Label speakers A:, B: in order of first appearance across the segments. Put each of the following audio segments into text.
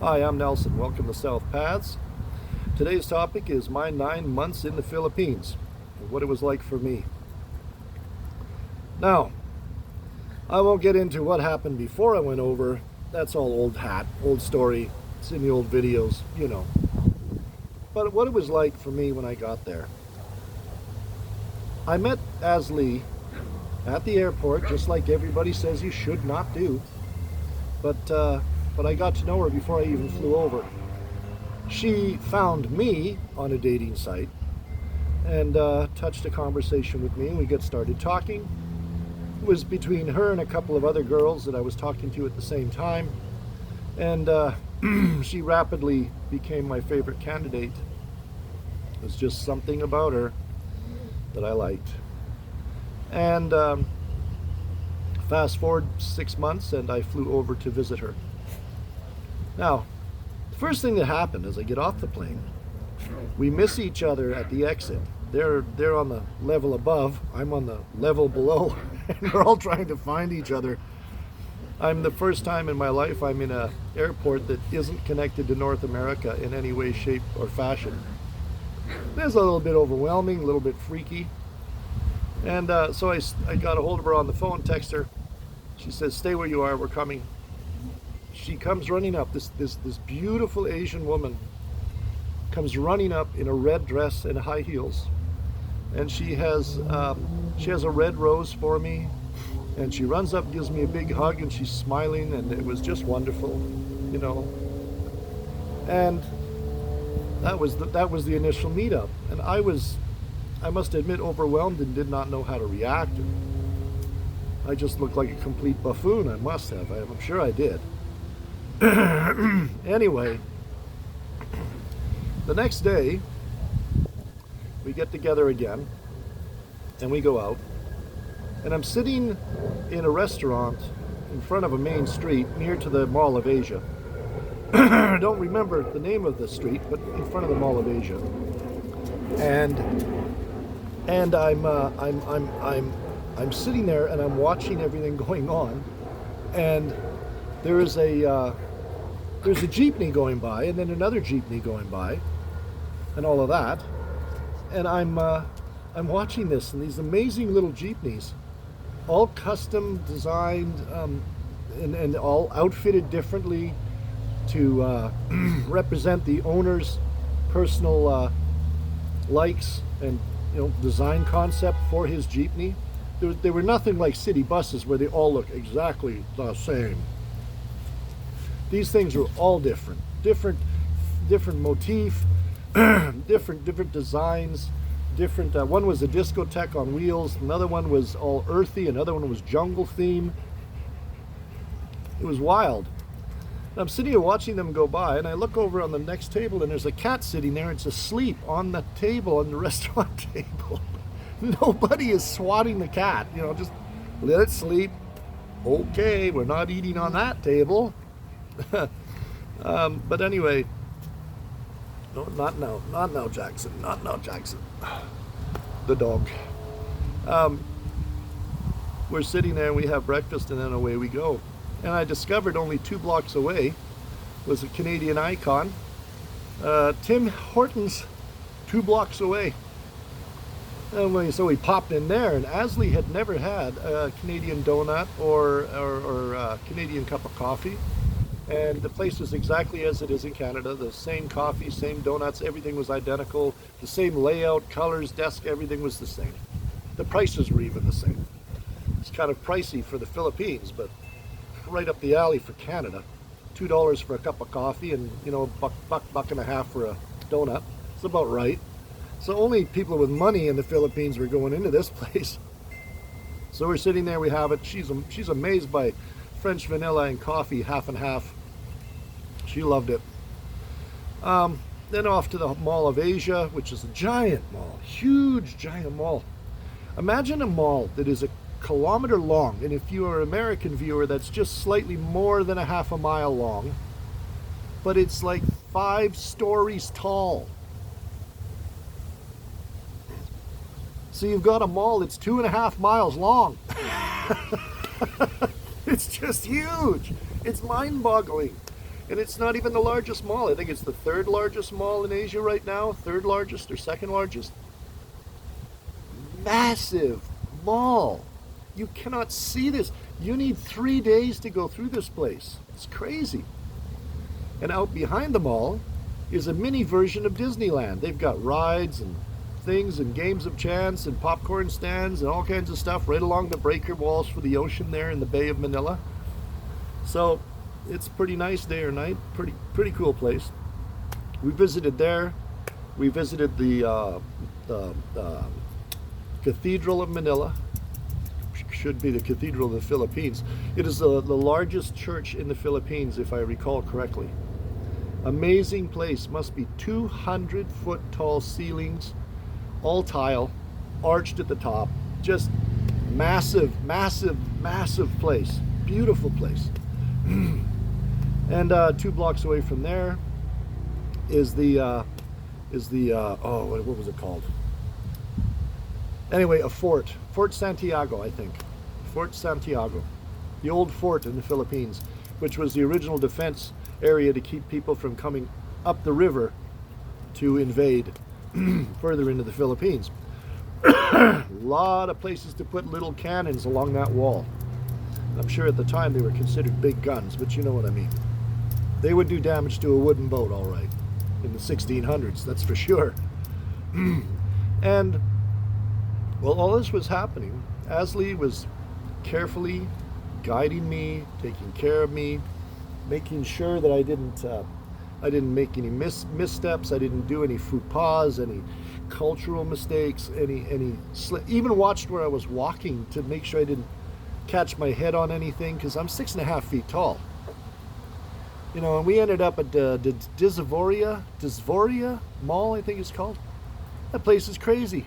A: Hi, I'm Nelson. Welcome to South Paths. Today's topic is my 9 months in the Philippines and what it was like for me. Now, I won't get into what happened before I went over. That's all old hat, old story. It's in the old videos, you know. But what it was like for me when I got there. I met Aslie at the airport, just like everybody says you should not do. But I got to know her before I even flew over. She found me on a dating site and touched a conversation with me, and we got started talking. It was between her and a couple of other girls that I was talking to at the same time, and she rapidly became my favorite candidate. It was just something about her that I liked. And fast forward 6 months, and I flew over to visit her. Now, the first thing that happened is I get off the plane. We miss each other at the exit. They're on the level above. I'm on the level below, and we're all trying to find each other. I'm the first time in my life I'm in an airport that isn't connected to North America in any way, shape, or fashion. It's a little bit overwhelming, a little bit freaky. And so I got a hold of her on the phone, text her. She says, "Stay where you are, we're coming." She comes running up, this beautiful Asian woman comes running up in a red dress and high heels. And she has a red rose for me. And she runs up, gives me a big hug, and she's smiling, and it was just wonderful, you know. And that was the initial meetup. And I must admit, overwhelmed and did not know how to react. And I just looked like a complete buffoon. I must have. I'm sure I did. Anyway, the next day, we get together again, and we go out. And I'm sitting in a restaurant in front of a main street near to the Mall of Asia. I don't remember the name of the street, but in front of the Mall of Asia. And I'm sitting there and I'm watching everything going on, and there's a jeepney going by, and then another jeepney going by, and all of that. And I'm watching this, and these amazing little jeepneys, all custom designed, and all outfitted differently to represent the owner's personal likes and design concept for his jeepney. They were nothing like city buses where they all look exactly the same. These things are all different motif, different designs, different. One was a discotheque on wheels. Another one was all earthy. Another one was jungle theme. It was wild. And I'm sitting here watching them go by, and I look over on the next table, and there's a cat sitting there. It's asleep on the table, on the restaurant table. Nobody is swatting the cat. Just let it sleep. Okay, we're not eating on that table. But anyway, no, not now, Jackson. Not now, Jackson. The dog. We're sitting there, and we have breakfast, and then away we go. And I discovered only 2 blocks away was a Canadian icon, Tim Hortons, 2 blocks away. And so we popped in there, and Aslie had never had a Canadian donut or a Canadian cup of coffee. And the place was exactly as it is in Canada. The same coffee, same donuts, everything was identical. The same layout, colors, desk, everything was the same. The prices were even the same. It's kind of pricey for the Philippines, but right up the alley for Canada. $2 for a cup of coffee, and buck and a half for a donut. It's about right. So only people with money in the Philippines were going into this place. So we're sitting there, we have it. She's amazed by French vanilla and coffee, half and half. She loved it. Then off to the Mall of Asia, which is a giant mall, huge giant mall. Imagine a mall that is a kilometer long, and if you are an American viewer, that's just slightly more than a half a mile long, but it's like 5 stories tall. So you've got a mall that's 2.5 miles long. It's just huge. It's mind-boggling. And it's not even the largest mall. I think it's the third largest mall in Asia right now, third largest or second largest. Massive mall. You cannot see this. You need 3 days to go through this place. It's crazy. And out behind the mall is a mini version of Disneyland. They've got rides and things and games of chance and popcorn stands and all kinds of stuff right along the breaker walls for the ocean there in the Bay of Manila. So it's pretty nice day or night. Pretty cool place. We visited there. We visited the Cathedral of Manila. Should be the Cathedral of the Philippines. It is the largest church in the Philippines, if I recall correctly. Amazing place. Must be 200-foot tall ceilings, all tile, arched at the top. Just massive, massive, massive place. Beautiful place. And 2 blocks away from there is the oh, what was it called? Anyway, a fort. Fort Santiago, I think. Fort Santiago. The old fort in the Philippines, which was the original defense area to keep people from coming up the river to invade further into the Philippines. A lot of places to put little cannons along that wall. I'm sure at the time they were considered big guns, but you know what I mean. They would do damage to a wooden boat, all right, in the 1600s, that's for sure. And while all this was happening, Aslie was carefully guiding me, taking care of me, making sure that I didn't make any missteps, I didn't do any faux pas, any cultural mistakes, even watched where I was walking to make sure I didn't catch my head on anything, because I'm 6.5 feet tall. You know, and we ended up at the Disvoria Mall, I think it's called. That place is crazy.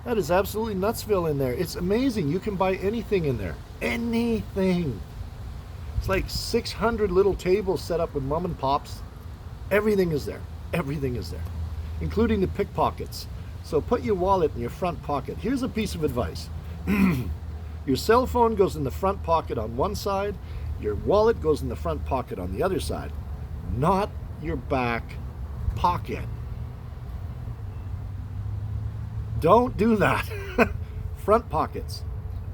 A: That is absolutely nutsville in there. It's amazing. You can buy anything in there. Anything. It's like 600 little tables set up with mom and pops. Everything is there. Everything is there. Including the pickpockets. So put your wallet in your front pocket. Here's a piece of advice. Your cell phone goes in the front pocket on one side. Your wallet goes in the front pocket on the other side. Not your back pocket. Don't do that. Front pockets.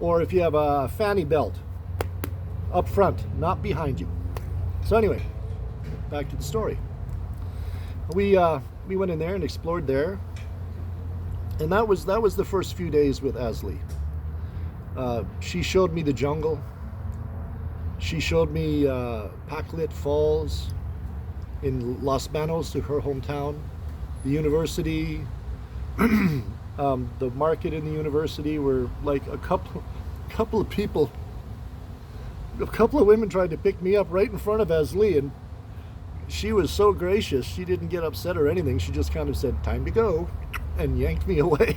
A: Or if you have a fanny belt, up front, not behind you. So anyway, back to the story. We went in there and explored there. And that was the first few days with Aslie. She showed me the jungle. She showed me Pagsanjan Falls in Los Banos, her hometown, the university, the market in the university, where like a couple of people, a couple of women tried to pick me up right in front of Aslie, and she was so gracious. She didn't get upset or anything. She just kind of said, "Time to go," and yanked me away.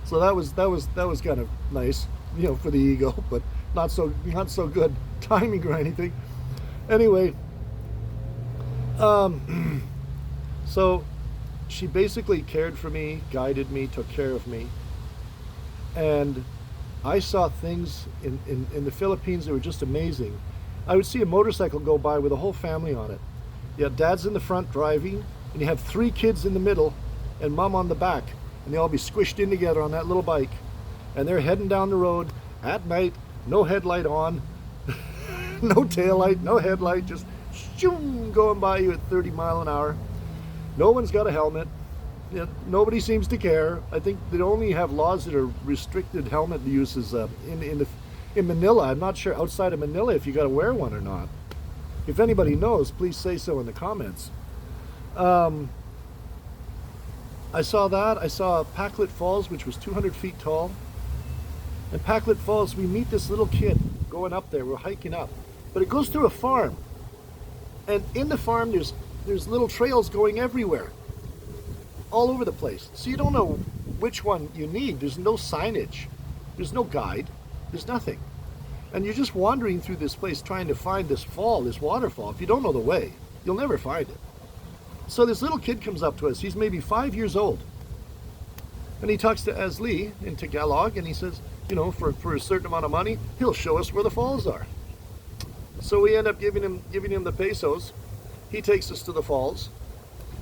A: So that was kind of nice, you know, for the ego, but not so good timing or anything. Anyway, so she basically cared for me, guided me, took care of me, and I saw things in the Philippines that were just amazing. I would see a motorcycle go by with a whole family on it. Yeah, dad's in the front driving, and you have 3 kids in the middle, and mom on the back, and they all be squished in together on that little bike, and they're heading down the road at night, no headlight on, no taillight, no headlight, just shoom, going by you at 30 miles an hour. No one's got a helmet. Nobody seems to care. I think they only have laws that are restricted helmet uses in Manila. I'm not sure outside of Manila if you got to wear one or not. If anybody knows, please say so in the comments. I saw that. I saw Pagsanjan Falls, which was 200 feet tall. And Pagsanjan Falls, we meet this little kid going up there. We're hiking up. But it goes through a farm. And in the farm, there's little trails going everywhere. All over the place. So you don't know which one you need. There's no signage. There's no guide. There's nothing. And you're just wandering through this place trying to find this fall, this waterfall. If you don't know the way, you'll never find it. So this little kid comes up to us. He's maybe 5 years old. And he talks to Aslie in Tagalog, and he says, you know, for a certain amount of money, he'll show us where the falls are. So we end up giving him the pesos. He takes us to the falls,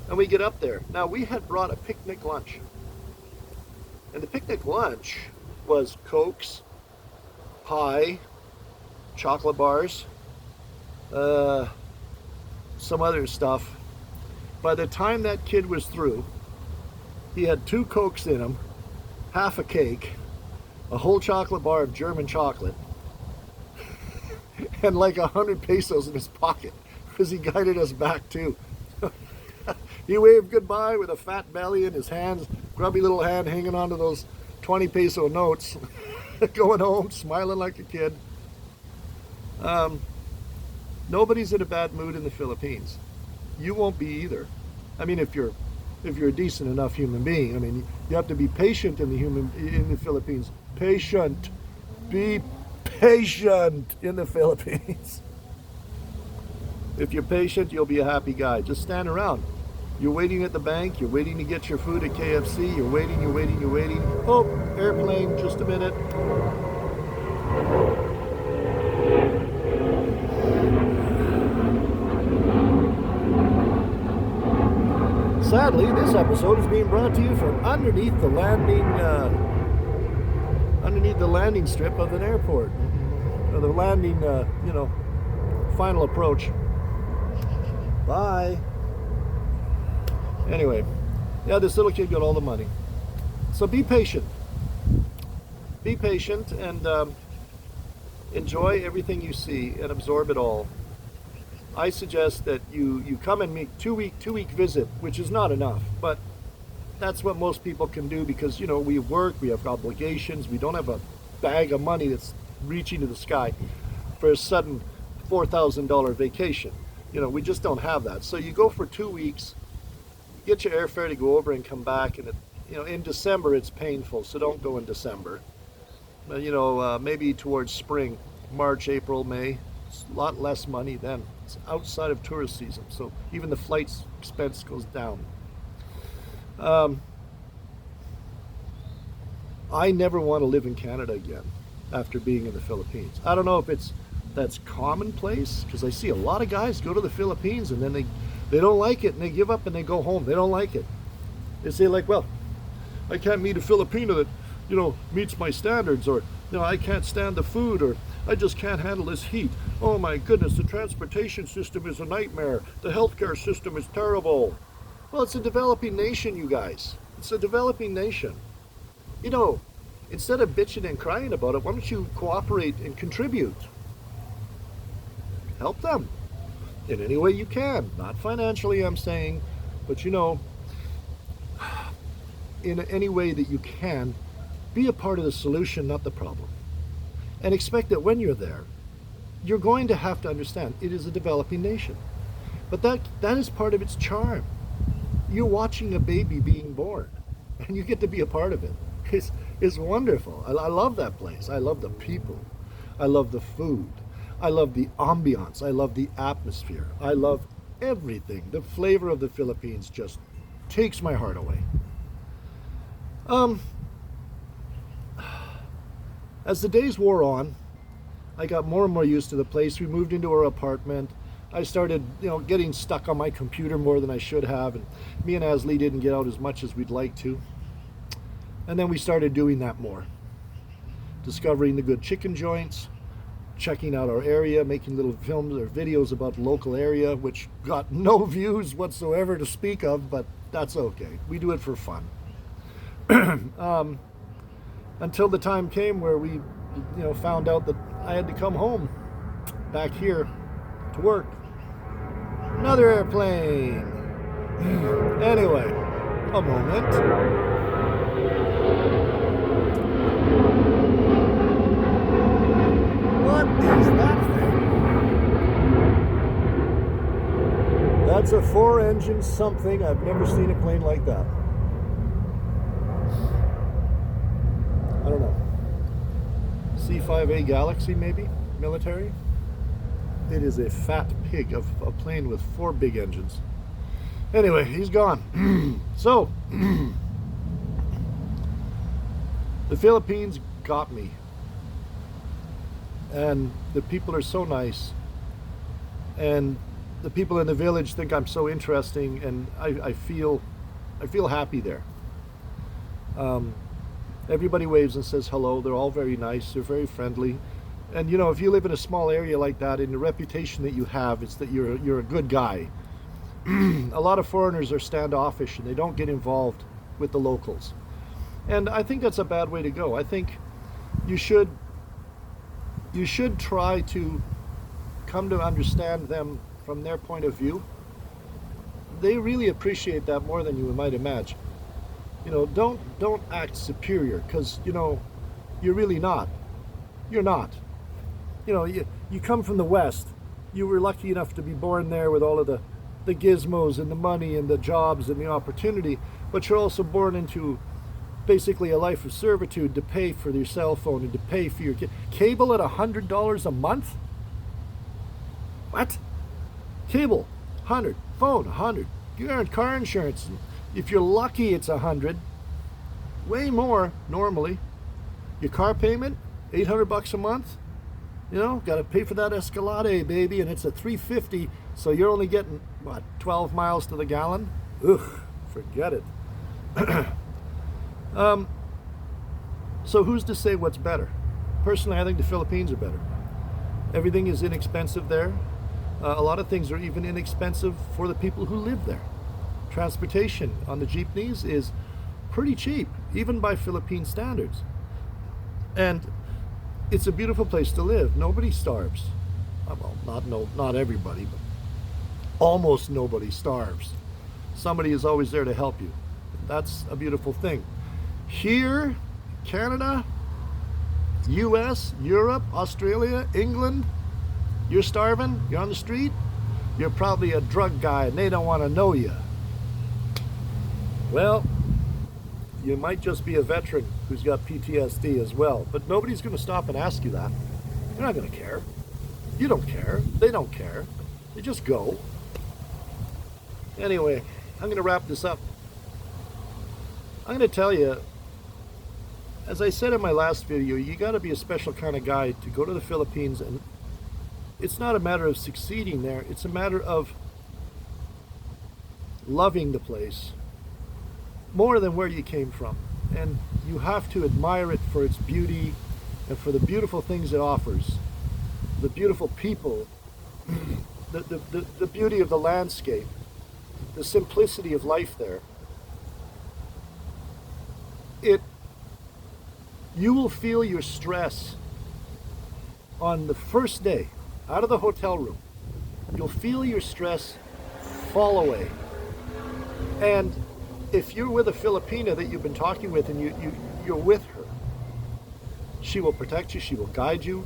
A: and we get up there. Now we had brought a picnic lunch, and the picnic lunch was Cokes, pie, chocolate bars, some other stuff. By the time that kid was through, he had 2 Cokes in him, half a cake, a whole chocolate bar of German chocolate, and like 100 pesos in his pocket, because he guided us back too. He waved goodbye with a fat belly in his hands, grubby little hand hanging onto those 20 peso notes, going home smiling like a kid. Nobody's in a bad mood in the Philippines. You won't be either. I mean, if you're a decent enough human being. I mean, you have to be patient in the Philippines. Patient. Be patient in the Philippines. If you're patient, you'll be a happy guy. Just stand around. You're waiting at the bank. You're waiting to get your food at KFC. You're waiting. Oh, airplane, just a minute. Sadly, this episode is being brought to you from underneath the landing strip of an airport, or the landing, final approach. Bye. Anyway, yeah, this little kid got all the money. So be patient. Be patient and enjoy everything you see and absorb it all. I suggest that you come and make two week visit, which is not enough, but that's what most people can do because, we work, we have obligations, we don't have a bag of money that's reaching to the sky for a sudden $4,000 vacation. We just don't have that. So you go for 2 weeks, get your airfare to go over and come back, and in December it's painful, so don't go in December. Maybe towards spring, March, April, May. It's a lot less money then. It's outside of tourist season, so even the flight's expense goes down. I never want to live in Canada again after being in the Philippines. I don't know if that's commonplace, because I see a lot of guys go to the Philippines and then they don't like it and they give up and they go home. They don't like it. They say like, well, I can't meet a Filipino that meets my standards, or I can't stand the food, or I just can't handle this heat. Oh my goodness, the transportation system is a nightmare. The healthcare system is terrible. Well, it's a developing nation, you guys. It's a developing nation. Instead of bitching and crying about it, why don't you cooperate and contribute? Help them in any way you can. Not financially, I'm saying, but in any way that you can, be a part of the solution, not the problem. And expect that when you're there, you're going to have to understand it is a developing nation. But that is part of its charm. You're watching a baby being born, and you get to be a part of it. It's wonderful. I love that place. I love the people. I love the food. I love the ambiance. I love the atmosphere. I love everything. The flavor of the Philippines just takes my heart away. As the days wore on, I got more and more used to the place. We moved into our apartment. I started, getting stuck on my computer more than I should have, and me and Aslie didn't get out as much as we'd like to. And then we started doing that more. Discovering the good chicken joints, checking out our area, making little films or videos about the local area, which got no views whatsoever to speak of, but that's okay. We do it for fun. Until the time came where we, found out that I had to come home back here to work. Another airplane. Anyway, a moment. What is that thing? That's a 4-engine something. I've never seen a plane like that. I don't know. C-5A Galaxy, maybe? Military? It is a fat pig of a plane with 4 big engines. Anyway, he's gone. So, the Philippines got me. And the people are so nice. and the people in the village think I'm so interesting, and I feel happy there. Um, Everybody waves and says hello. They're all very nice. They're very friendly. And you know, if you live in a small area like that, and the reputation that you have is that you're a good guy. A lot of foreigners are standoffish and they don't get involved with the locals. And I think that's a bad way to go. I think you should you should try to come to understand them from their point of view. They really appreciate that more than you might imagine. You know, don't act superior, because you know you're really not. You're not. You know, you come from the West. You were lucky enough to be born there with all of the gizmos and the money and the jobs and the opportunity, but you're also born into basically a life of servitude to pay for your cell phone and to pay for your cable at $100 a month. What? Cable, 100. Phone, 100. You earn car insurance. If you're lucky, it's 100. Way more normally. Your car payment, $800 a month. You know, got to pay for that Escalade, baby, and it's a 350. So you're only getting what, 12 miles to the gallon? Ugh, forget it. So who's to say what's better? Personally, I think the Philippines are better. Everything is inexpensive there. A lot of things are even inexpensive for the people who live there. Transportation on the jeepneys is pretty cheap, even by Philippine standards. And it's a beautiful place to live. Nobody starves. Well, not everybody, but almost nobody starves. Somebody is always there to help you. That's a beautiful thing. Here, Canada, US, Europe, Australia, England, you're starving, you're on the street, you're probably a drug guy and they don't want to know you. Well, you might just be a veteran who's got PTSD as well, but nobody's going to stop and ask you that. They're not going to care. You don't care. They don't care. They just go. Anyway, I'm going to wrap this up. I'm going to tell you, as I said in my last video, you got to be a special kind of guy to go to the Philippines, and it's not a matter of succeeding there. It's a matter of loving the place more than where you came from. And you have to admire it for its beauty and for the beautiful things it offers, the beautiful people, the beauty of the landscape, the simplicity of life there. You will feel your stress on the first day out of the hotel room. You'll feel your stress fall away. And if you're with a Filipina that you've been talking with and you're with her, she will protect you, she will guide you,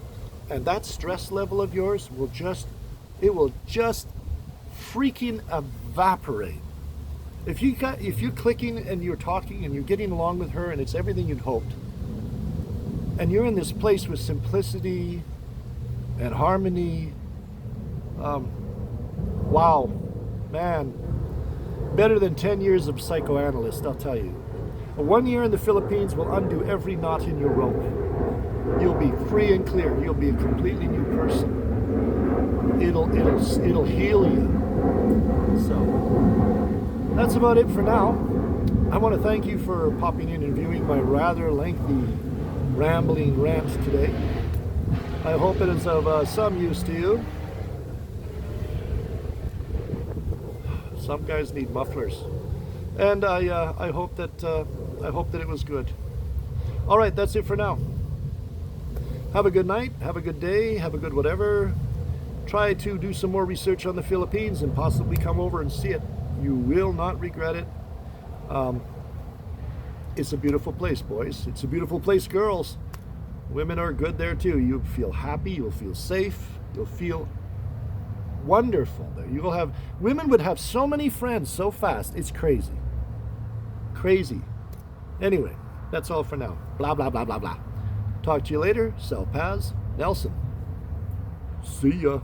A: and that stress level of yours will just freaking evaporate. If you're clicking and you're talking and you're getting along with her and it's everything you'd hoped, and you're in this place with simplicity and harmony, wow, man, better than 10 years of psychoanalyst, I'll tell you. 1 year in the Philippines will undo every knot in your rope. You'll be free and clear. You'll be a completely new person. It'll heal you. So that's about it for now. I want to thank you for popping in and viewing my rather lengthy rambling rant today. I hope it is of some use to you. Some guys need mufflers, and I hope that it was good. All right, that's it for now. Have a good night. Have a good day. Have a good whatever. Try to do some more research on the Philippines and possibly come over and see it. You will not regret it. It's a beautiful place, boys. It's a beautiful place, girls. Women are good there too. You'll feel happy. You'll feel safe. You'll feel wonderful there. You will have, women would have so many friends so fast. It's crazy. Crazy. Anyway, that's all for now. Blah, blah, blah, blah, blah. Talk to you later. Sel Paz Nelson. See ya.